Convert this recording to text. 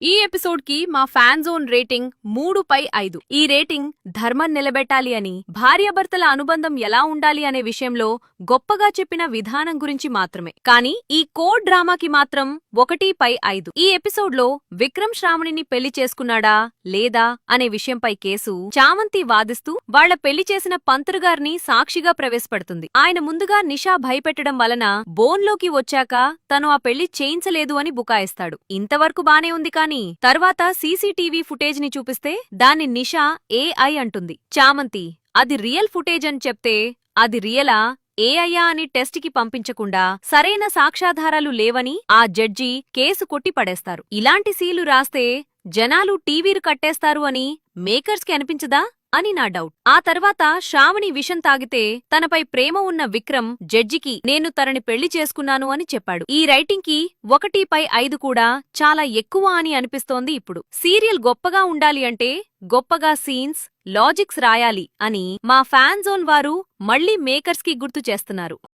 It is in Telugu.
ఈ ఎపిసోడ్ కి మా ఫ్యాన్ జోన్ రేటింగ్ 3/5. ఈ రేటింగ్ ధర్మం నిలబెట్టాలి అని, భార్యాభర్తల అనుబంధం ఎలా ఉండాలి అనే విషయంలో గొప్పగా చెప్పిన విధానం గురించి మాత్రమే. కానీ ఈ కోడ్ డ్రామాకి మాత్రం 1/5. ఈ ఎపిసోడ్ లో విక్రమ్ శ్రావణిని పెళ్లి చేసుకున్నాడా లేదా అనే విషయంపై కేసు చామంతి వాదిస్తూ వాళ్ల పెళ్లి చేసిన పంతులు గారిని సాక్షిగా ప్రవేశపెడుతుంది. ఆయన ముందుగా నిషా భయపెట్టడం వలన బోన్లోకి వచ్చాక తను ఆ పెళ్లి చేయించలేదు అని బుకాయిస్తాడు. ఇంతవరకు బానే ఉంది కానీ తర్వాత సీసీటీవీ ఫుటేజ్ ని చూపిస్తే దాన్ని నిషా ఏఐ అంటుంది. చామంతి అది రియల్ ఫుటేజ్ అని చెప్తే అది రియలా ఏఐయా అని టెస్ట్ కి పంపించకుండా సరైన సాక్ష్యాధారాలు లేవని ఆ జడ్జి కేసు కొట్టి పడేస్తారు. ఇలాంటి సీలు రాస్తే జనాలు టీవీలు కట్టేస్తారు అని మేకర్స్ కి అనిపించదా అని నా డౌట్. ఆ తర్వాత శ్రావణి విషం తాగితే తనపై ప్రేమ ఉన్న విక్రమ్ జడ్జికి నేను తనని పెళ్లి చేసుకున్నాను అని చెప్పాడు. ఈ రైటింగ్ కి 1/5 కూడా చాలా ఎక్కువ అని అనిపిస్తోంది. ఇప్పుడు సీరియల్ గొప్పగా ఉండాలి అంటే గొప్పగా సీన్స్, లాజిక్స్ రాయాలి అని మా ఫ్యాన్ జోన్ వారు మళ్లీ మేకర్స్ కి గుర్తు చేస్తున్నారు.